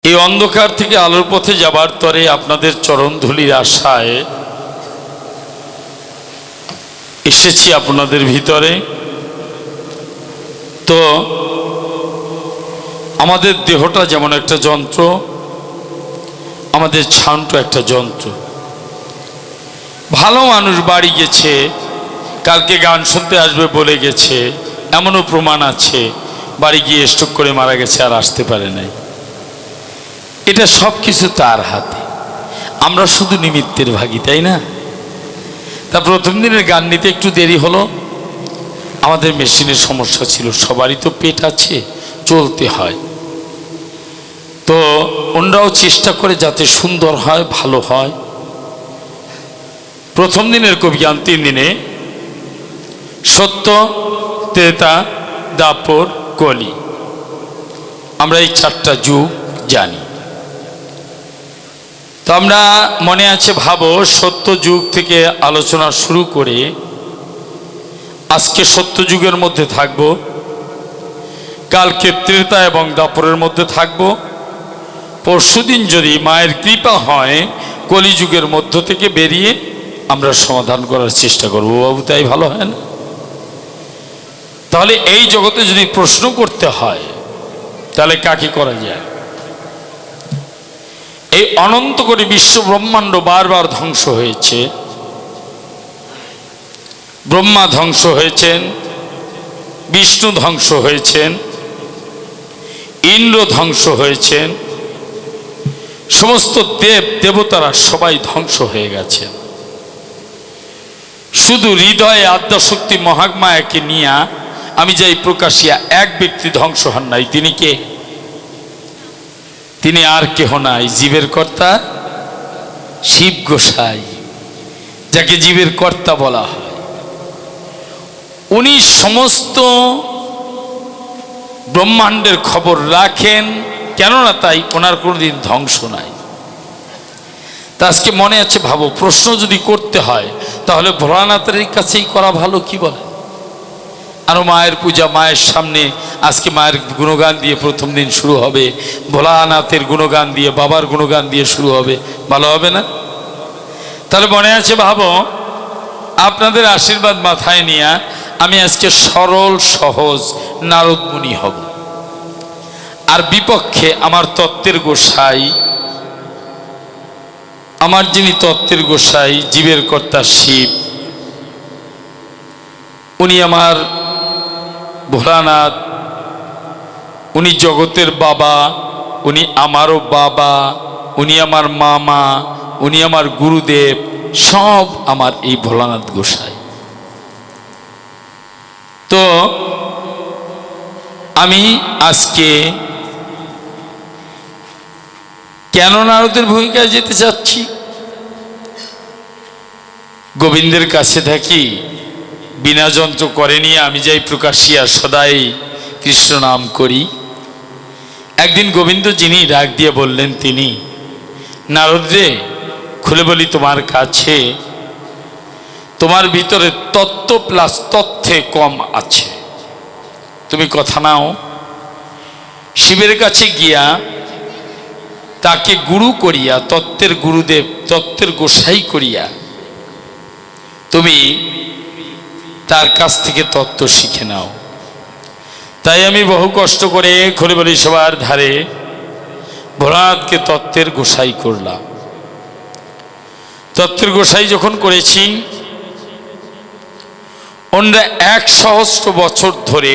এই অন্ধকার থেকে আলোর পথে যাবার তরে আপনাদের চরণধুলির আশায় এসেছি আপনাদের ভিতরে। তো আমাদের দেহটা যেমন একটা যন্ত্র, আমাদের ছানটা একটা যন্ত্র। ভালো মানুষ বাড়ি গেছে, কালকে গান শুনতে আসবে বলে গেছে, এমনও প্রমাণ আছে বাড়ি গিয়ে স্ট্রোক করে মারা গেছে, আর আসতে পারে নাই। এটা সব কিছু তার হাতে, আমরা শুধু নিমিত্তের ভাগী, তাই না? তা প্রথম দিনের গান নিতে একটু দেরি হলো, আমাদের মেশিনের সমস্যা ছিল। সবারই তো পেট আছে, চলতে হয়। তো ওনারাও চেষ্টা করে যাতে সুন্দর হয়, ভালো হয়। প্রথম দিনের কবিগান 3 দিনে সত্য, ত্রেতা, দাপর, কলি, আমরা এই 4টা যুগ জানি। তো আমরা মনে আছে, ভাবো, সত্য যুগ থেকে আলোচনা শুরু করে আজকে সত্য যুগের মধ্যে থাকব, কালকে ত্রেতা এবং দাপরের মধ্যে থাকব, পরশুদিন যদি মায়ের কৃপা হয় কলিযুগের মধ্য থেকে বেরিয়ে আমরা সমাধান করার চেষ্টা করব। বাবু, তাই ভালো হয় না? তাহলে এই জগতে যদি প্রশ্ন করতে হয় তাহলে কাকে করা যায়? এই অনন্ত করে বিশ্ব ব্রহ্মাণ্ড বারবার ধ্বংস হয়েছে। ব্রহ্মা ধ্বংস হয়েছেন, বিষ্ণু ধ্বংস হয়েছেন, ইন্দ্র ধ্বংস হয়েছেন, সমস্ত দেব দেবতারা সবাই ধ্বংস হয়ে গেছেন। শুধু হৃদয়ে আদ্যাশক্তি মহামায়াকে নিয়ে আমি যাই প্রকাশিয়া এক ব্যক্তি ধ্বংস হন নাই। তিনি কে? তিনি আর কেহ নাই, জীবের কর্তা শিব গোসাই, যাকে জীবের কর্তা বলা হয়। উনি সমস্ত ব্রহ্মাণ্ডের খবর রাখেন, কেননা তাই ওনার কোনোদিন ধ্বংস নাই। তা আজকে মনে আছে, ভাবো, প্রশ্ন যদি করতে হয় তাহলে ভোলানাথের কাছেই করা ভালো, কি বলে? আরো মায়ের পূজা, মায়ের সামনে আজকে মায়ের গুণগান দিয়ে প্রথম দিন শুরু হবে, ভোলানাথের গুণগান দিয়ে, বাবার গুণগান দিয়ে শুরু হবে, ভালো হবে না? তাহলে মনে আছে, ভাবো, আপনাদের আশীর্বাদ মাথায় নিয়ে আমি আজকে সরল সহজ নারদ মুনি হব, আর বিপক্ষে আমার তত্ত্বের গোসাই, আমার যিনি তত্ত্বের গোসাই, জীবের কর্তা শিব, উনি আমার ভোলানাথ, উনি জগতের বাবা, উনি আমারও বাবা, উনি আমার মামা, উনি আমার গুরুদেব, সব আমার এই ভোলানাথ গোসাই। তো আমি আজকে কেন নারদের ভূমিকায় যেতে চাচ্ছি? গোবিন্দের কাছে থাকি, বিনা যন্ত্র করে নিয়ে আমি যাই প্রকাশিয়া সদাই কৃষ্ণ নাম করি। একদিন গোবিন্দ যিনি ডাক দিয়ে বললেন, তিনি, নারদ রে, খুলে বলি তোমার কাছে, তোমার ভিতরে তত্ত্ব প্লাস তথ্যে কম আছে, তুমি কথা নাও। শিবের কাছে গিয়া তাকে গুরু করিয়া, তত্ত্বের গুরুদেব, তত্ত্বের গোসাই করিয়া তুমি তার কাছ থেকে তত্ত্ব শিখে নাও। তাই আমি বহু কষ্ট করে খলিবলি সবার ধারে ভোলানাথকে তত্ত্বের গোসাই করলাম। তত্ত্বের গোসাই যখন করেছি, ওনারা 1 সহস্র বছর ধরে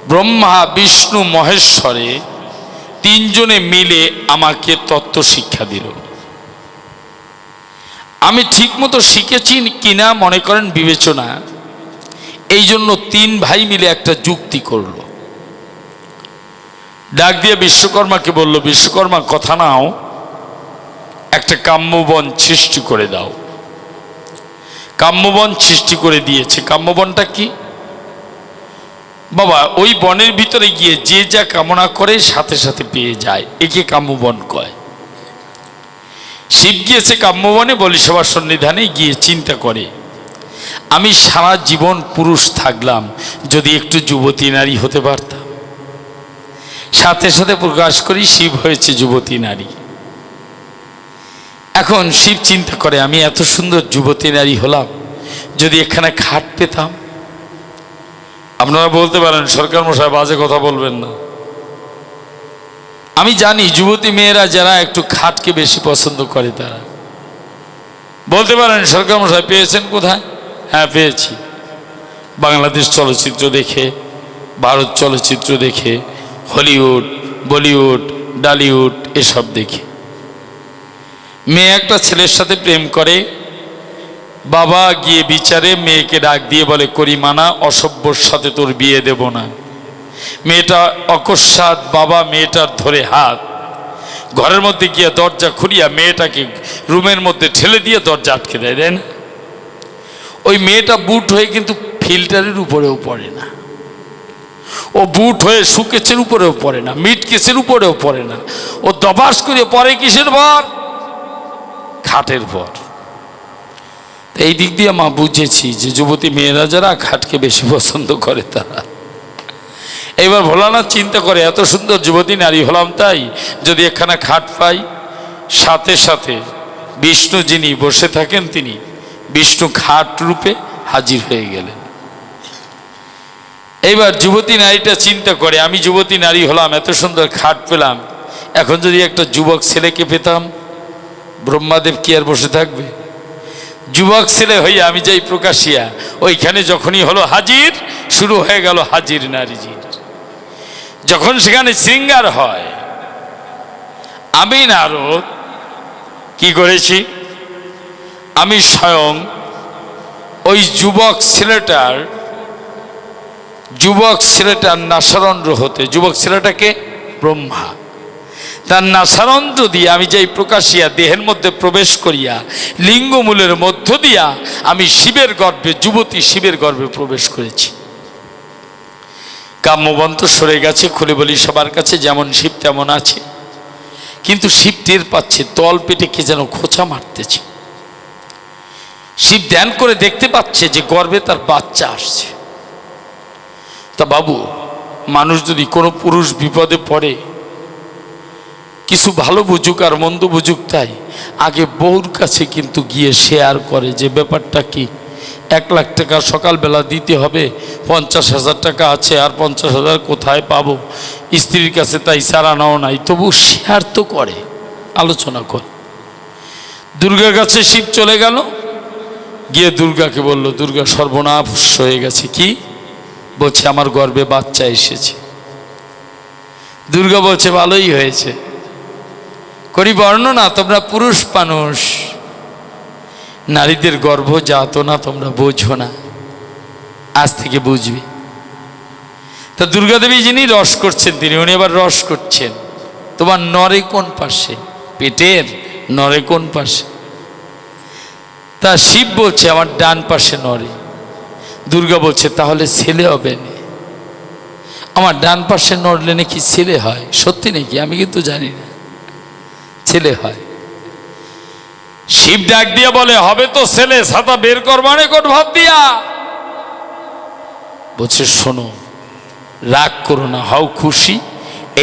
ব্রহ্মা, বিষ্ণু, মহেশ্বরে 3 জনে মিলে আমাকে তত্ত্ব শিক্ষা দিল। আমি ঠিক মতো শিখেছি কিনা মনে করেন বিবেচনা, এই জন্য 3 ভাই মিলে একটা যুক্তি করল। ডাক দিয়ে বিশ্বকর্মাকে বলল, বিশ্বকর্মা কথা নাও, একটা কাম্যবন সৃষ্টি করে দাও। কাম্যবন সৃষ্টি করে দিয়েছে। কাম্যবনটা কি বাবা? ওই বনের ভিতরে গিয়ে যে যা কামনা করে সাথে সাথে পেয়ে যায়, একে কাম্যবন কয়। শিব গিয়েছে কাম্যবনে, বলি সবার সন্নিধানে গিয়ে চিন্তা করে, আমি সারা জীবন পুরুষ থাকলাম, যদি একটু যুবতী নারী হতে পারতাম। সাথে সাথে প্রকাশ করি শিব হয়েছে যুবতী নারী। এখন শিব চিন্তা করে, আমি এত সুন্দর যুবতী নারী হলাম, যদি এখানে খাট পেতাম। আপনারা বলতে পারেন সরকার মশাই বাজে কথা বলবেন না। আমি জানি যুবতী মেয়েরা যারা একটু খাটকে বেশি পছন্দ করে, তারা বলতে পারেন সরকার মশাই পেয়েছেন কোথায়? হ্যাঁ পেয়েছি, বাংলাদেশ চলচ্চিত্র দেখে, ভারত চলচ্চিত্র দেখে, হলিউড, বলিউড, ডালিউড এসব দেখে। মেয়ে একটা ছেলের সাথে প্রেম করে, বাবা গিয়ে বিচারে মেয়েকে ডাক দিয়ে বলে, করিমানা, অসভ্যর সাথে তোর বিয়ে দেব না। মেয়েটা অকস্মাৎ বাবা মেয়েটার ধরে হাত ঘরের মধ্যে গিয়ে দরজা খুলিয়া মেয়েটাকে রুমের মধ্যে ঠেলে দিয়ে দরজা আটকে দেয়, তাই না? ওই মেয়েটা বুট হয়ে কিন্তু ফিল্টারের উপরেও পড়ে না, ও বুট হয়ে সুকেচের উপরেও পড়ে না, মিট কেসের উপরেও পড়ে না, ও দবাস করে পড়ে কিসের ভর? খাটের ভর। এই দিক দিয়ে মা বুঝেছি যে যুবতী মেয়েরা যারা খাটকে বেশি পছন্দ করে তারা। এইবার ভোলানাথ চিন্তা করে, এত সুন্দর যুবতী নারী হলাম, তাই যদি একখানা খাট পাই। সাথে সাথে বিষ্ণু যিনি বসে থাকেন তিনি বিষ্ণু খাট রূপে হাজির হয়ে গেলেন। এইবার যুবতী নারীটা চিন্তা করে, আমি যুবতী নারী হলাম, এত সুন্দর খাট পেলাম, এখন যদি একটা যুবক ছেলেকে পেতাম, ব্রহ্মাদেব কি আর বসে থাকবে? যুবক ছেলে হইয়া আমি যাই প্রকাশিয়া, ওইখানে যখনই হলো হাজির, শুরু হয়ে গেল হাজির নারীজির। যখন সেখানে শৃঙ্গার হয়, আমি নারদ কি করেছি, আমি স্বয়ং ওই যুবক ছেলেটার নাসারন্ধ্র হতে, যুবক ছেলেটাকে ব্রহ্মা, তার নাসারন্ধ্র দিয়ে আমি যাই প্রকাশিয়া দেহের মধ্যে প্রবেশ করিয়া লিঙ্গমূলের মধ্য দিয়া আমি শিবের গর্ভে, যুবতী শিবের গর্ভে প্রবেশ করেছি। কাম্যবন্ত সরে গেছে, খুলে বলি সবার কাছে, যেমন শিব তেমন আছে, কিন্তু শিব টের পাচ্ছে তল পেটে কে যেন খোঁচা মারতেছে। শিব ধ্যান করে দেখতে পাচ্ছে যে গর্ভে তার বাচ্চা আসছে। তা বাবু, মানুষ যদি কোনো পুরুষ বিপদে পড়ে, কিছু ভালো বুঝুক আর মন্দ বুঝুক, তাই আগে বউর কাছে কিন্তু গিয়ে শেয়ার করে যে ব্যাপারটা কি, 1 লাখ টাকা সকালবেলা দিতে হবে, 50,000 টাকা আছে, আর 50,000 কোথায় পাবো? স্ত্রীর কাছে তাই সারানাও নাই, তবু শেয়ার তো করে, আলোচনা করে। দুর্গার কাছে শিব চলে গেল, গিয়ে দুর্গাকে বলল, দুর্গা সর্বনাশ হয়ে গেছে। কি বলছে? আমার গর্ভে বাচ্চা এসেছে। দুর্গা বলছে ভালোই হয়েছে, করি বর্ণনা, তোমরা পুরুষ মানুষ, নারীদের গর্ভ যাতনা তোমরা বোঝো না, আজ থেকে বুঝবে। তা দুর্গাদেবী যিনি রস করছেন, তিনি উনি আবার রস করছেন, তোমার নরে কোন পাশে? পেটের নরে কোন পাশে? তা শিব বলছে আমার ডান পাশে নরে। দুর্গা বলছে তাহলে ছেলে হবে না। আমার ডান পাশে নড়লে নাকি ছেলে হয়, সত্যি নাকি? আমি কিন্তু জানি না, ছেলে হয়। শিব ডাক দিয়ে বলে, হবে তো ছেলে, ছাতা বের করবানে কোন ভাব দিয়া? বলছে শোনো, রাগ করো না, হও খুশি।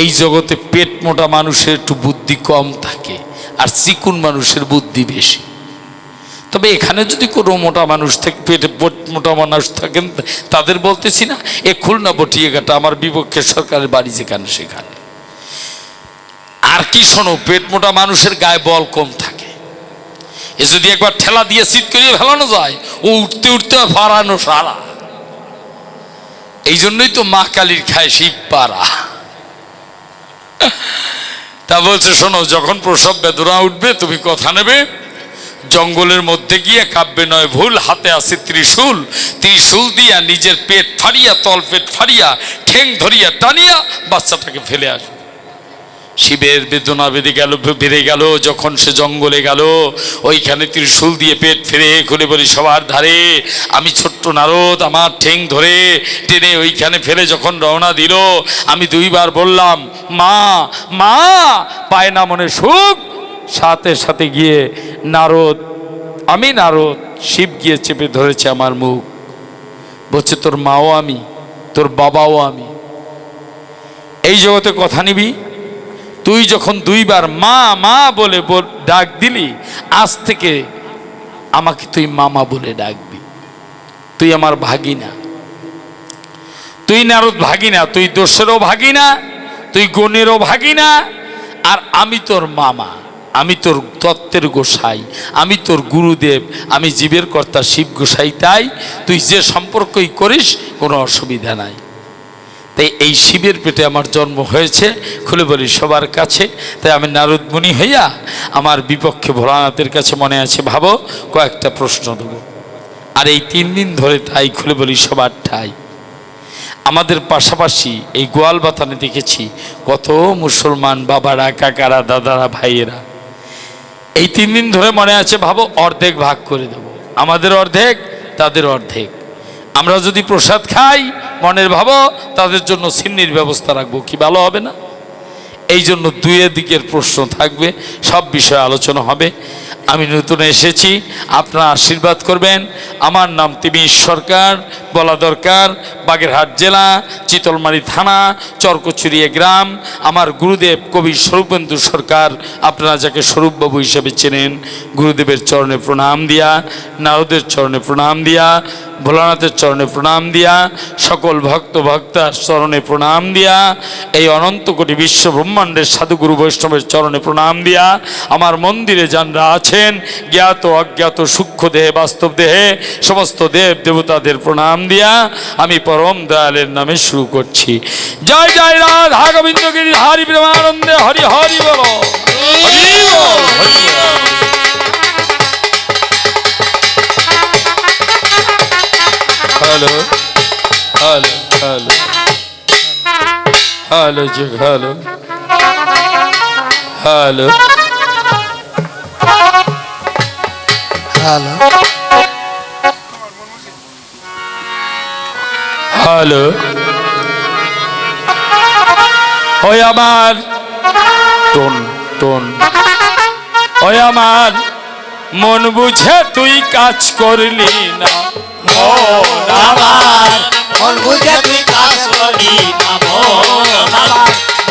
এই জগতে পেট মোটা মানুষের একটু বুদ্ধি কম থাকে, আর চিকুন মানুষের বুদ্ধি বেশি। তবে এখানে যদি কোনো মোটা মানুষ থাকে, পেটে মোটা মানুষ থাকেন, তাদের বলতেছি না, এ খুলনা বটিয়াঘাটা আমার বিপক্ষে সরকারের বাড়ি যেখানে সেখানে। আর কি শোনো, পেট মোটা মানুষের গায়ে বল কম থাকে, এ যদি একবার ঠেলা দিয়ে সিট করিয়ে ফেলানো যায়, ও উঠতে উঠতে ফারানো সারা। এই জন্যই তো মা কালীর খায় শিব পাড়া। তা বলছে শোনো, যখন প্রসব বেদনা উঠবে তুমি কথা নেবে, জঙ্গলের মধ্যে গিয়ে কাব্যে নয় ভুল, হাতে আছে ত্রিশূল, ত্রিশূল দিয়া নিজের পেট ফাড়িয়া, তল পেট ফাড়িয়া, ঠেং ধরিয়া টানিয়া বাচ্চাটাকে ফেলে আসবে। শিবের বেদনা বেড়ে গেল যখন সে জঙ্গলে গেল, ওইখানে ত্রিশূল দিয়ে পেট ফেরে খুলে বলি সবার ধারে, আমি ছোট্ট নারদ আমার ঠেং ধরে টেনে ওইখানে ফেলে যখন রওনা দিল, আমি 2 বার বললাম মা মা, পায় না মনে সুখ। সাথে সাথে গিয়ে নারদ, আমি নারদ, শিব গিয়ে চেপে ধরেছে আমার মুখ, বলছে তোর মাও আমি, তোর বাবাও আমি। এই জগতে কথা নিবি। তুই যখন দুইবার মা মা বলে ডাক দিলি, আজ থেকে আমাকে তুই মামা বলে ডাকবি। তুই আমার ভাগিনা, তুই নারদ ভাগিনা, তুই দোষেরও ভাগিনা, তুই গুণেরও ভাগিনা, আর আমি তোর মামা, আমি তোর তত্ত্বের গোসাই, আমি তোর গুরুদেব, আমি জীবের কর্তা শিব গোসাই। তাই তুই যে সম্পর্কই করিস কোনো অসুবিধা নাই। তাই এই শিবের পেটে আমার জন্ম হয়েছে, খুলে বলি সবার কাছে। তাই আমি নারদ মুনি হইয়া আমার বিপক্ষে ভোলানাথের কাছে মনে আছে ভাবো কয়েকটা প্রশ্ন দেব। আর এই 3 দিন ধরে তাই খুলে বলি সবার ঠাই। আমাদের পাশাপাশি এই গোয়াল বাতানে দেখেছি কত মুসলমান বাবারা, কাকারা, দাদারা, ভাইয়েরা। এই 3 দিন ধরে মনে আছে ভাবো অর্ধেক ভাগ করে দেব, আমাদের অর্ধেক তাদের অর্ধেক। আমরা যদি প্রসাদ খাই মনের ভাবো তাদের জন্য সিন্নির ব্যবস্থা রাখবো, কি ভালো হবে না? এই জন্য দুই দিকের প্রশ্ন থাকবে, সব বিষয়ে আলোচনা হবে। আমি নতুন এসেছি, আপনারা আশীর্বাদ করবেন। আমার নাম তিমির সরকার, বলা দরকার বাগেরহাট জেলা, চিতলমারি থানা, চরকচুরিয়া গ্রাম। আমার গুরুদেব কবি স্বরূপেন্দু সরকার, আপনারা যাকে স্বরূপবাবু হিসেবে চেনেন। গুরুদেবের চরণে প্রণাম দিয়া, নারদের চরণে প্রণাম দিয়া, ভোলানাথের চরণে প্রণাম দিয়া, সকল ভক্ত ভক্তার চরণে প্রণাম দিয়া, এই অনন্ত কোটি বিশ্ব ব্রহ্মাণ্ডের সাধুগুরু বৈষ্ণবের চরণে প্রণাম দিয়া, আমার মন্দিরে যারা আছেন জ্ঞাত অজ্ঞাত সূক্ষ্ম দেহে বাস্তব দেহে সমস্ত দেব দেবতাদের প্রণাম দিয়া আমি পরম দয়ালের নামে শুরু করছি। জয় জয় রাধা গোবিন্দ গিরি হরি প্রেমানন্দে হরি হরি বলো, হরি বল, হরি বল। হ্যালো হ্যালো হ্যালো হ্যালো জি হ্যালো হ্যালো হ্যালো হ্যালো। ওই আমার টোন টোন, ওই আমার মন বুঝে তুই কাজ করলি না, মন বুঝে তুই কাজ করলি না,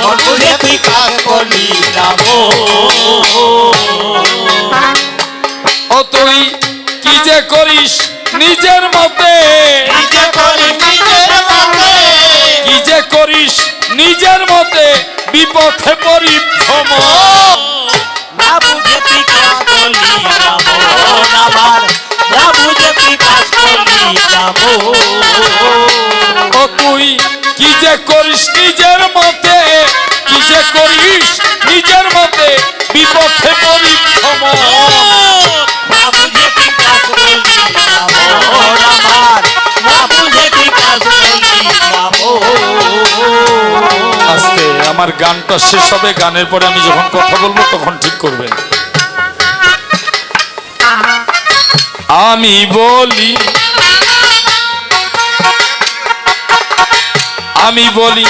মন বুঝে তুই কাজ করলি না। ও তুই কি যে করিস নিজের মতে, কি যে করিস নিজের মতে, বিপথে পরিভ্রম। না বুঝে তুই কাজ করলি না, না বুঝে তুই কাজ করলি না। ও তুই কি যে করিস নিজের মতে, কি যে করিস নিজের মতে, বিপথে পরিভ্রম। না বুঝে তুই কাজ করলি না, না বুঝে তুই কাজ করলি না। আস্তে, আমার গানটা শেষ হবে, গানের পরে আমি যখন কথা বলবো তখন ঠিক করবেন। আমি বলি, আমি বলি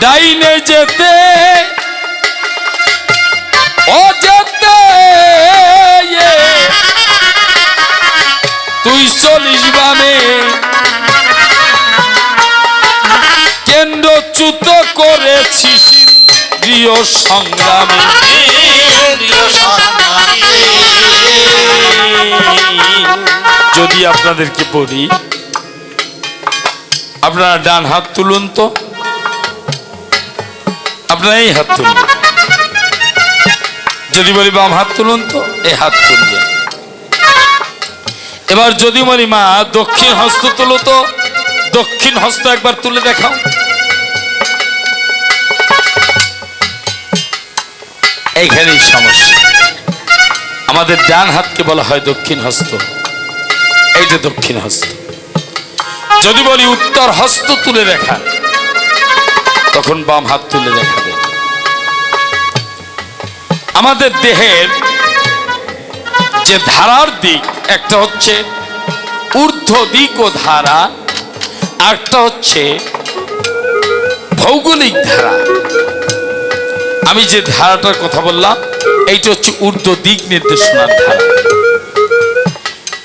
ডাইনে যেতে ও যেতে, তুই চলিস বামে, কেন্দ্রচ্যুত করেছিস প্রিয় সংগ্রামে। যদি আপনাদেরকে বলি, আপনারা ডান হাত তুলুন তো, আপনারা এই হাত তুলুন। যদি বলি বাম হাত তুলুন তো, এই হাত তুলবেন। এবার যদি বলি মা দক্ষিণ হস্ত তুলো তো, দক্ষিণ হস্ত একবার তুলে দেখাও। এইখানেই সমস্যা, আমাদের ডান হাতকে বলা হয় দক্ষিণ হস্ত, এইটা দক্ষিণ হস্ত। যদি বলি উত্তর হস্ত তুলে দেখা, তখন বাম হাত তুলে দেখাবে। আমাদের দেহের যে ধারার দিক, একটা হচ্ছে ঊর্ধ্ব দিক ও ধারা, আরেকটা হচ্ছে ভৌগোলিক ধারা। আমি যে ধারাটার কথা বললাম এইটা হচ্ছে ঊর্ধ্ব দিক নির্দেশনার ধারা।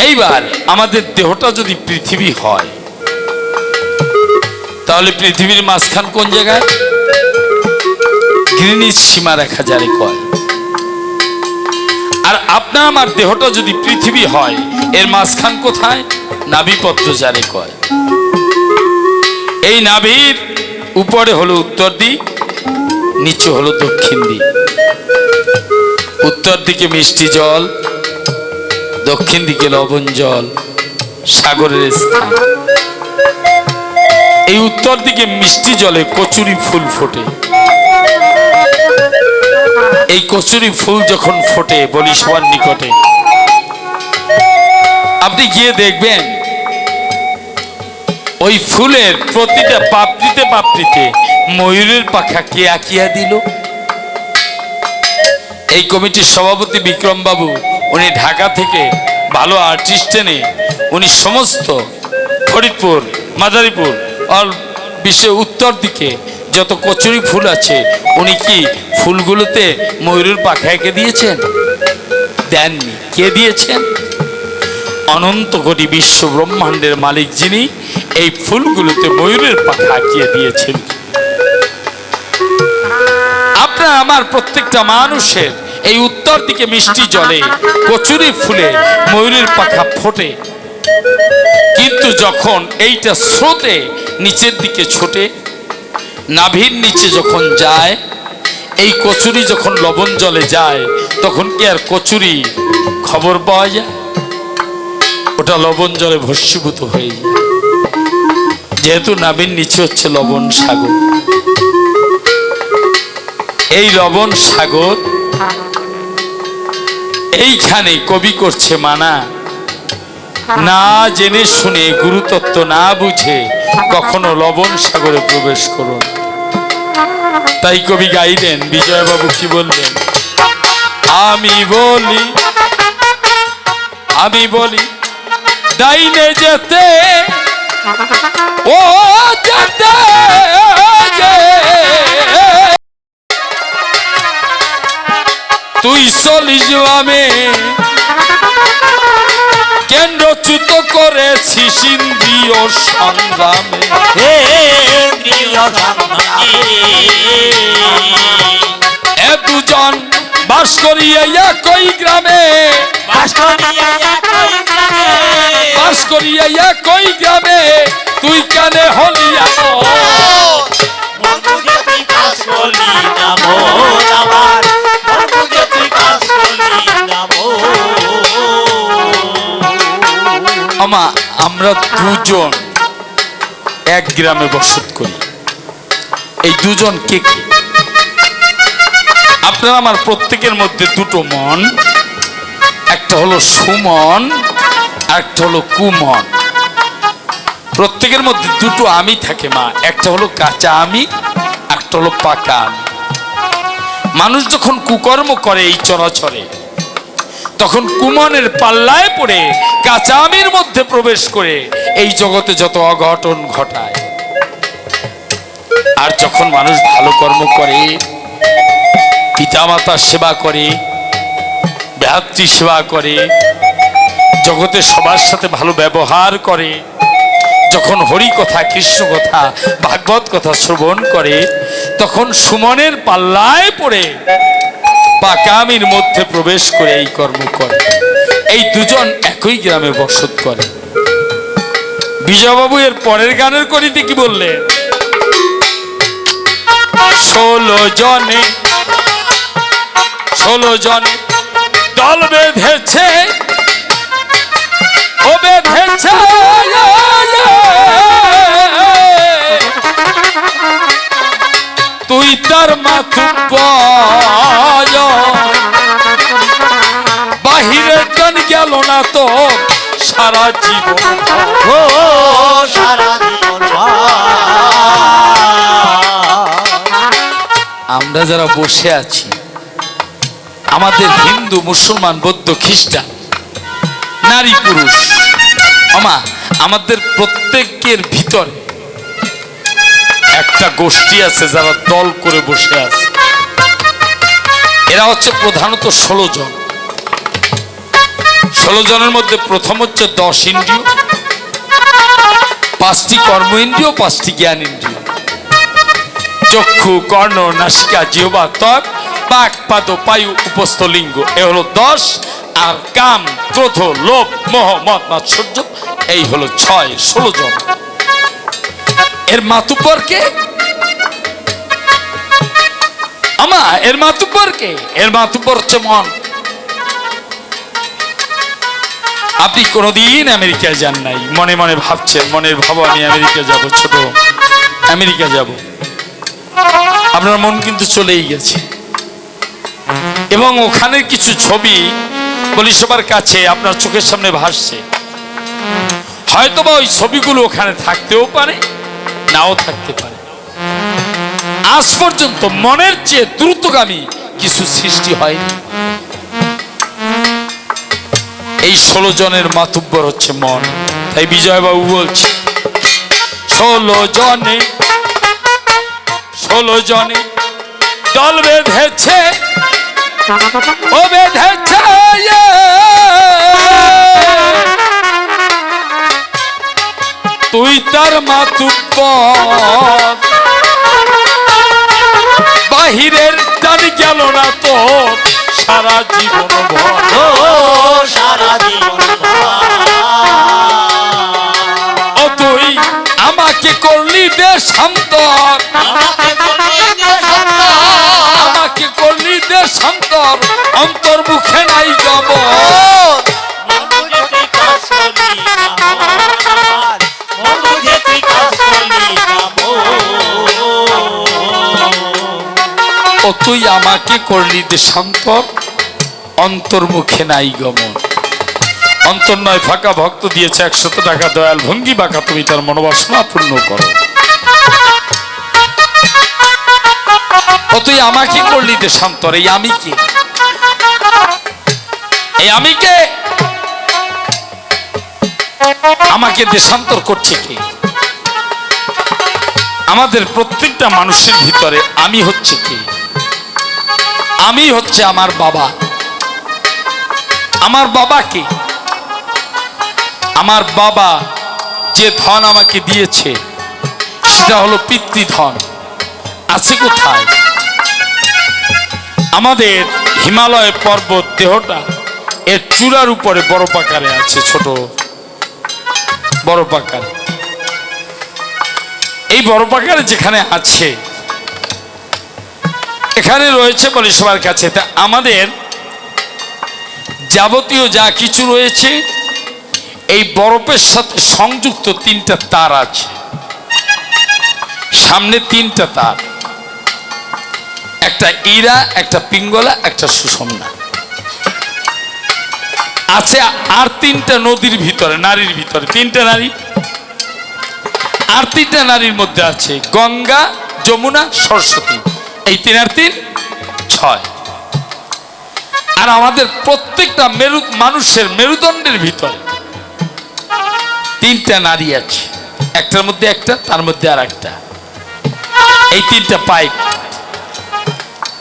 এইবার আমাদের দেহটা যদি পৃথিবী হয়, তাহলে পৃথিবীর মাঝখান কোন জায়গায়? গ্রিনিজ সীমারেখা যারে কয়। আর আপনার আমার দেহটা যদি পৃথিবী হয়, এর মাঝখান কোথায়? নাভিপদ্ম যারে কয়। এই নাভির উপরে হলো উত্তর দিক, নিচে হলো দক্ষিণ দিক। উত্তর দিকে মিষ্টি জল, দক্ষিণ দিকে লবণ জল, সাগরের স্থান। এই উত্তর দিকে মিষ্টি জলে কচুরি ফুল ফোটে। এই কচুরি ফুল যখন ফোটে, বলি সবার নিকটে, আপনি গিয়ে দেখবেন ওই ফুলের প্রতিটা পাপড়িতে পাপড়িতে ময়ূরের পাখা কে আঁকিয়া দিল। এই কমিটির সভাপতি বিক্রম বাবু, উনি ঢাকা থেকে ভালো আর্টিস্ট এনে উনি সমস্ত ফরিদপুর, মাদারীপুর আর বিশ্বের উত্তর দিকে যত কচুরি ফুল আছে, উনি কি ফুলগুলোতে ময়ূরের পাখা এঁকে দিয়েছেন? দেননি। কে দিয়েছেন? অনন্ত কোটি বিশ্ব ব্রহ্মাণ্ডের মালিক যিনি, এই ফুলগুলোতে ময়ূরের পাখা আঁকিয়ে দিয়েছেন। আপনার আমার প্রত্যেকটা মানুষের এই উত্তর দিকে মিষ্টি জলে কচুরি ফুলে ময়ূরের পাখা ফোটে, কিন্তু যখন এইটা স্রোতে নিচের দিকে ছোটে, নাভির নিচে যখন যায়, এই কচুরি যখন লবণ জলে যায়, তখন কি আর কচুরি খবর পাওয়া যায়? ওটা লবণ জলে ভস্মীভূত হয়ে যায়। যেহেতু নাভির নিচে হচ্ছে লবণ সাগর, এই লবণ সাগর এইখানে কবি করছে মানা, না জেনে শুনে গুরুতত্ত্ব না বুঝে কখনো লবণ সাগরে প্রবেশ করুন। তাই কবি গাইলেন, বিজয়বাবু কি বললেন? আমি বলি ডাইনে যেতে, ও যেতে তুই চলিস বামে, কেন্দ্রচ্যুত করেছিস ইন্দ্রিয় সংগ্রামে। এ দুজন বাস করিয়া একই গ্রামে, বাস করিয়া একই গ্রামে, তুই কেন হলি আমরা দুজন এক গ্রামে বসত করি। এই দুজন কে কে? আপনার আমার প্রত্যেকের মধ্যে দুটো মন, একটা হলো সুমন, একটা হলো কুমন। প্রত্যেকের মধ্যে দুটো আমি থাকে মা, একটা হলো কাঁচা আমি, একটা হলো পাকা আমি। মানুষ যখন কুকর্ম করে এই চরাচরে, তখন কুমনের পাল্লায় পড়ে কাঁচা আমির মধ্যে প্রবেশ করে এই জগতে যত অঘটন ঘটায়। আর যখন মানুষ ভালো কর্ম করে, পিতামাতার সেবা করে, ভ্রাতৃ সেবা করে, জগতে সবার সাথে ভালো ব্যবহার করে, যখন হরি কথা, কৃষ্ণ কথা, ভাগবত কথা শ্রবণ করে, তখন সুমনের পাল্লায় পড়ে পাকামির মধ্যে প্রবেশ করে এই কর্ম করে। এই দুজন একই গ্রামে বসত করে। বিজয়বাবু এর পরের গানের করিতে কি বললেন? 16 জনে দল বেঁধেছে, ও বেঁধেছে তুই তার মাতুব্বর, বাহিরের গান গেল না তো সারা জীবন। আমরা যারা বসে আছি, আমাদের হিন্দু, মুসলমান, বৌদ্ধ, খ্রিস্টান, নারী পুরুষ, আমাদের প্রত্যেকের ভিতরে একটা গোষ্ঠী আছে যারা দল করে বসে আছে। এরা হচ্ছে প্রধানত 16 জন। 16 জনের মধ্যে প্রথম হচ্ছে 10 ইন্দ্রিয়, 5টি কর্ম ইন্দ্রিয়, 5টি জ্ঞান ইন্দ্রিয়। চক্ষু, কর্ণ, নাসিকা, জিহ্বা, ত্বক, পাক, পাদ, পায়ু, উপস্থ লিঙ্গ, এ হলো 10। আর কাম, ক্রোধ, লোভ, মোহ, মদ, মাৎসর্য, এই হলো 6, 16 জন। এর মাতুব্বর কে? আমা, এর মাতুব্বর কে? এর মাতুব্বর হচ্ছে মন। আপনি কোনোদিন আমেরিকায় যান নাই, মনে মনে ভাবছেন, মনের ভাবো আমি আমেরিকা যাব, ছোট আমেরিকা যাব। আপনার মন কিন্তু চলেই গেছে, এবং ওখানে কিছু ছবি বলি সবার কাছে আপনার চোখের সামনে ভাসছে। হয়তোবা ওই ছবিগুলো ওখানে থাকতেও পারে, নাও থাকতে পারে। আজ পর্যন্ত মনের চেয়ে দ্রুতগামী কিছু সৃষ্টি হয়নি। এই 16 জনের মাতুব্বর হচ্ছে মন। তাই বিজয়বাবু বলছে 16 জনে দল বেঁধেছে, ও বেঁধেছে তুই তার মাতুব্বর, বাহিরের টান গেল না তো সারা জীবন ভর, সারা জীবন ও তুই আমাকে করলি দেশান্তর, আমাকে করলি দেশান্তর, অন্তর্মুখে নাই যাব। ও তুই আমাকে করলি দেশান্তর, অন্তর্মুখে নাই গমন। অন্তর নয় ফাঁকা, ভক্ত দিয়েছে 100 টাকা, দয়াল ভঙ্গি বাঁকা, তুমি তার মনোবাসনা পূর্ণ করো। ও তুই আমাকে করলি দেশান্তর, এই আমি কে? এই আমি কে? আমাকে দেশান্তর করছে কে? আমাদের প্রত্যেকটা মানুষের ভিতরে আমি হচ্ছে কে? আমি হচ্ছে আমার বাবা। আমার বাবা কে? আমার বাবা যে ধন আমাকে দিয়েছে সেটা হলো পিতৃধন। আছে কোথায়? আমাদের হিমালয় পর্বত দেহটা এর চূড়ার উপরে বরফ আকারে আছে, ছোট বরফ আকারে। এই বরফ আকারে যেখানে আছে এখানে রয়েছে বলে সবার কাছে। তা আমাদের যাবতীয় যা কিছু রয়েছে এই বরফের সাথে সংযুক্ত 3টা তার আছে। সামনে 3টা তার, একটা ইরা, একটা পিঙ্গলা, একটা সুষমনা আছে। আর 3টা নদীর ভিতরে, নারীর ভিতরে 3টা নারী। আর 3টা নারীর মধ্যে আছে গঙ্গা, যমুনা, সরস্বতী। এই 3 আর 3 6। আর আমাদের প্রত্যেকটা মানুষের মেরুদণ্ডের ভিতরে 3টা নারী আছে। একটার মধ্যে একটা, তার মধ্যে আর একটা। এই 3টা পাইপ।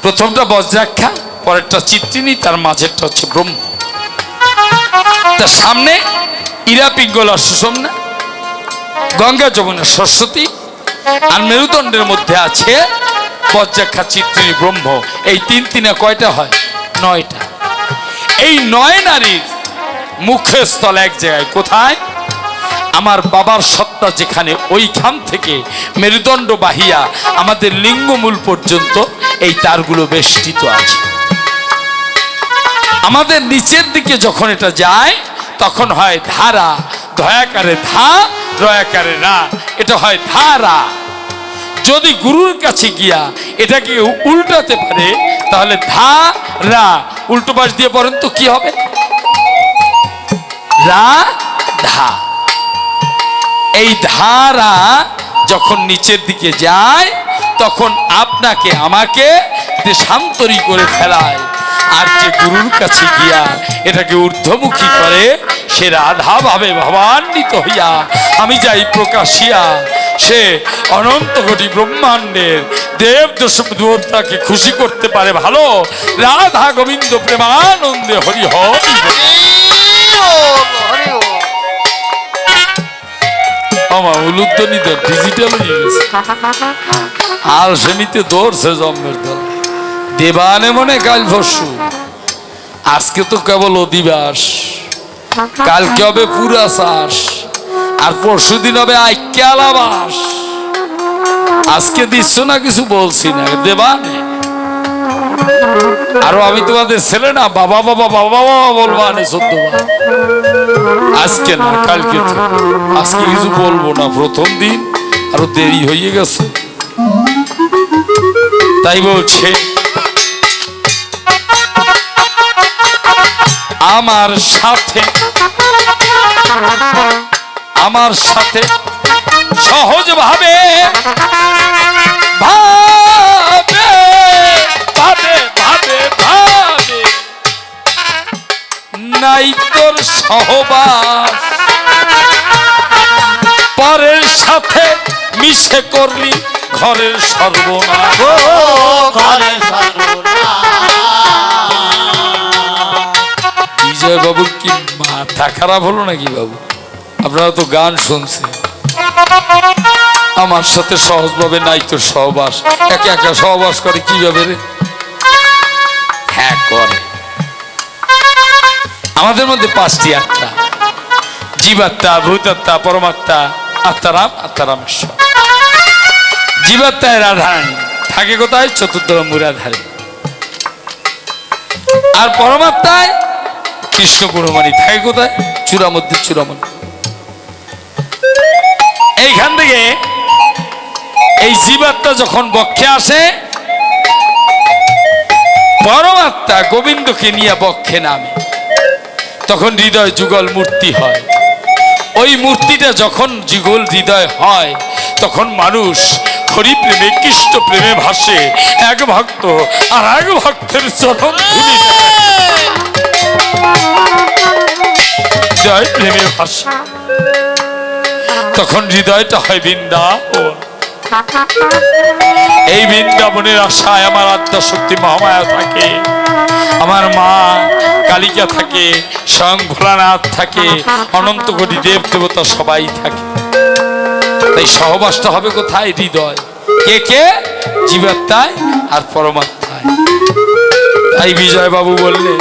প্রথমটা বজ্রাক্ষা, পরেরটা চিত্রিণী, তার মাঝেরটা হচ্ছে ব্রহ্ম। তার সামনে ইরা, পিঙ্গলা, সুষমনা, গঙ্গা, যমুনা, সরস্বতী। আর মেরুদণ্ডের মধ্যে আছে বজ্রাক্ষা, চিত্রিণী, ব্রহ্ম। এই 3 3 কয়টা হয়? 9টা। এই 9 নারীর মুখের স্থল এক জায়গায়। কোথায়? আমার বাবার সত্তা যেখানে, ওইখান থেকে মেরুদণ্ড বাহিয়া আমাদের লিঙ্গমূল পর্যন্ত এই তারগুলো বেষ্টিত আছে। আমাদের নিচের দিকে যখন এটা যায় তখন হয় ধারা। ধয়াকারে ধা, রয়াকারে রা, এটা হয় ধারা। যদি গুরুর কাছে গিয়া এটাকে উল্টাতে পারে তাহলে ধা রা, উল্টো পাশ দিয়ে পড়েন তো কি হবে? রা ধা। এই ধারা যখন নিচের দিকে যায় তখন আপনাকে আমাকে দেশান্তরী করে ফেলায়। আর যে গুরুর কাছে গিয়া এটাকে ঊর্ধ্বমুখী করে সে রাধা ভাবে ভাবান্বিত হইয়া আমি যাই প্রকাশিয়া, সে অনন্ত কোটি ব্রহ্মাণ্ডের দেব দেবতাকে খুশি করতে পারে ভালো। রাধা গোবিন্দ প্রেমানন্দে হরি হরি। মামা উলুধ্বনি তো ডিজিটাল হয়ে গেছে। আর সেমিতে ধরছে জন্মের দল দেবানে মনে কাল পরশু। আজকে তো কেবল অধিবাস, কালকে হবে পুরা চাষ, আর পরশু দিন হবে আইক্যালাবাস। আজকে দিচ্ছ না কিছু বলছি না দেবানে। আরো আমি তোমাদের ছেলে না বাবা বাবা বাবা বাবা বলবা না 14 বার। আজকে না কালকে তো। আজকে কিছু বলবো না, প্রথম দিন আরো দেরি হয়ে গেছে। তাই বলছে আমার সাথে সহজ ভাবে ভাবে ভাবে ভাবে ভাবে নাই তোর সহবাস, পরের সাথে মিশে করলি ঘরের সর্বনাশ। ও ঘরের সর্বনাশ। বিজয় বাবুর কি মাথা খারাপ হলো নাকি বাবু? আপনারা তো গান শুনছেন। আমার সাথে সহজভাবে নাই তোর সহবাস। একা একা সহবাস করে কিভাবে রে? হ্যাঁ করে। আমাদের মধ্যে 5টি আত্মা, জীবাত্মা, ভূতাত্মা, পরমাত্মা, আত্মারাম, আত্মারামেশ্বর। জীবাত্মায় রাধারানী থাকে কোথায়? চতুর্থ মুরাধারে। আর পরমাত্মায় কৃষ্ণ গুণমণি থাকে কোথায়? চূড়ামধ্যে চূড়ামণি। এইখান থেকে এই জীবাত্মা যখন বক্ষে আসে, পরমাত্মা গোবিন্দকে নিয়ে বক্ষে নামে, তখন হৃদয় যুগল মূর্তি হয়। ওই মূর্তিটা যখন যুগল হৃদয় হয়, তখন মানুষ হরি প্রেমে কৃষ্ণ প্রেমে ভাসে। এক ভক্ত আর এক ভক্তের চরণ ধুলি হৃদয় প্রেমে ভাসে, তখন হৃদয়টা হয় বৃন্দাবন। এই বৃন্দাবনের আশায় আমার আত্মা শক্তি মহামায়া থাকে, আমার মা কালিকা থাকে, স্বয়ং ভোলানাথ থাকে, অনন্ত কোটি দেব দেবতা সবাই থাকে। তাই সহবাসটা হবে কোথায়? হৃদয়। কে কে? জীবাত্মায় আর পরমাত্মায়। তাই বিজয় বাবু বললে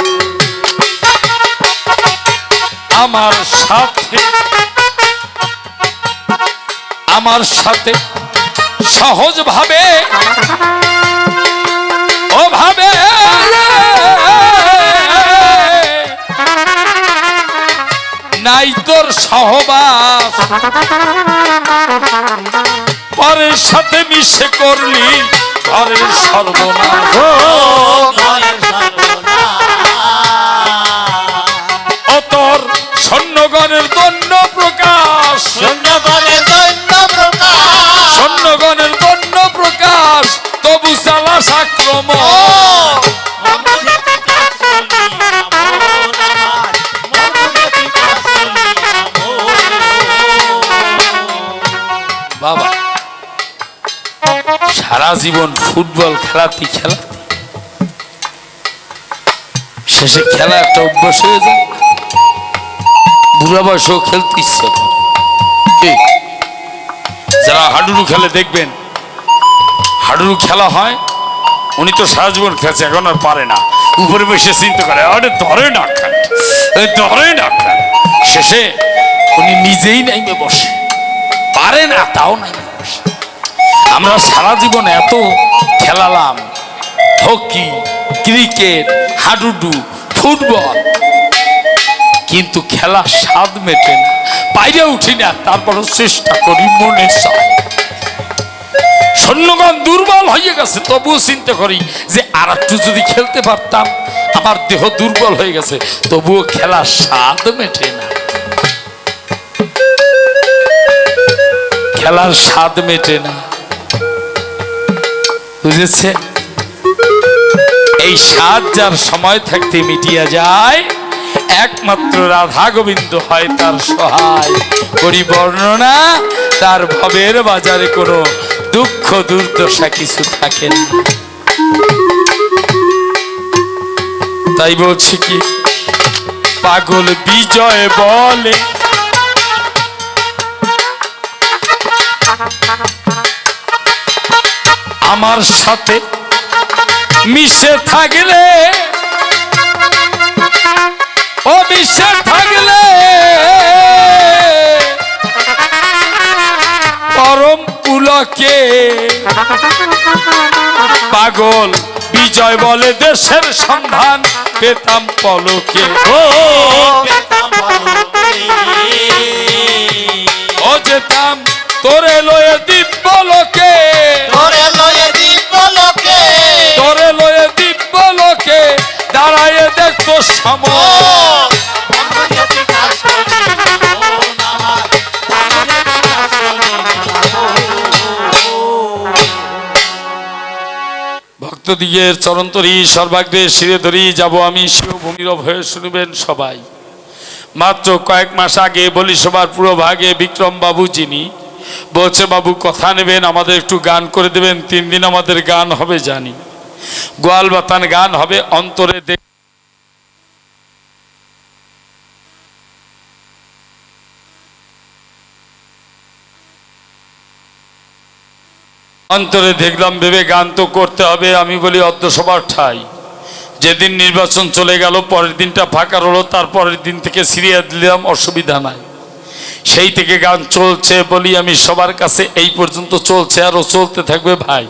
আমার সাথে সহজ ভাবে ও ভাবে নাই তোর সহবাস, পরের সাথে মিশে করলি ঘরের সর্বনাশ। ও ঘরের সর্বনাশ। ও তোর সৈন্যগণের দৈন্য প্রকাশ, সৈন্যগণের দৈন্য প্রকাশ, সৈন্যগণের দৈন্য প্রকাশ, তবু চালাস আক্রমণ। বাবা সারা জীবন ফুটবল খেলাতে শেষে খেলা একটা অভ্যাস হয়ে যায়। বুড়া বয়সেও খেলতে ইচ্ছে করে। ঠিক যারা হাডুডু খেলে দেখবেন, হাডুডু খেলা হয়, উনি তো সারা জীবন খেলছে, এখন আর পারে না। উপরে বসে চিন্তা করে আরে ধরে না খান, ধরে না খান। শেষে উনি নিজেই নাইমে বসে, পারে না তাও নাইমে বসে। আমরা সারা জীবন এত খেলালাম, হকি, ক্রিকেট, হাডুডু, ফুটবল, কিন্তু খেলার স্বাদ মেটে না, বাইরে উঠি না। তারপরও চেষ্টা করি মনে চায়। সৈন্যগণ দুর্বল হয়ে গেছে, তবুও চিন্তা করি যে আর একটু যদি খেলতে পারতাম। আমার দেহ দুর্বল হয়ে গেছে, তবুও খেলার স্বাদ মেটে না, খেলার স্বাদ মেটে না। বুঝেছে? এই স্বাদ যার সময় থাকতে মিটিয়া যায়, একমাত্র রাধা গোবিন্দ হয় তার সহায়। করি বর্ণনা, তার ভবের বাজারে কোনো দুঃখ দুর্দশা কিছু থাকে না। তাই বলছি কি, পাগল বিজয় বলে আমার সাথে মিশে থাকলে, ও মিশে থাকলে পরম পুলকে পাগল বিজয় বলে দেশের সন্ধান পেতাম পলকে। ও যেতাম তোরে লয়ে দিব্য লোকে, তোরে লয়ে দিব্য লোকে, তোরে লয়ে দিব্য লোকে দাঁড়ায় দেখতো সময়। ভক্তদিগের চরণতরী সর্বাগ্রে শিরে ধরি যাব আমি, শিবভূমির ভয়ে শুনবেন সবাই। মাত্র কয়েক মাস আগে বলি সবার পুরো ভাগে বিক্রম বাবু যিনি বলছে, বাবু কথা নেবেন, আমাদের একটু গান করে দেবেন। 3 দিন আমাদের গান হবে জানি, গোয়াল বাতান গান হবে। অন্তরে অন্তরে দেখলাম ভেবে গান তো করতে হবে। আমি বলি অদ্য সবার ঠাই, যেদিন নির্বাচন চলে গেল পরের দিনটা ফাঁকা রলো, তারপরের দিন থেকে সিরিয়াল দিলাম, অসুবিধা নাই। সেই থেকে গান চলছে। বলি আমি সবার কাছে এই পর্যন্ত চলছে, আরো চলতে থাকবে ভাই।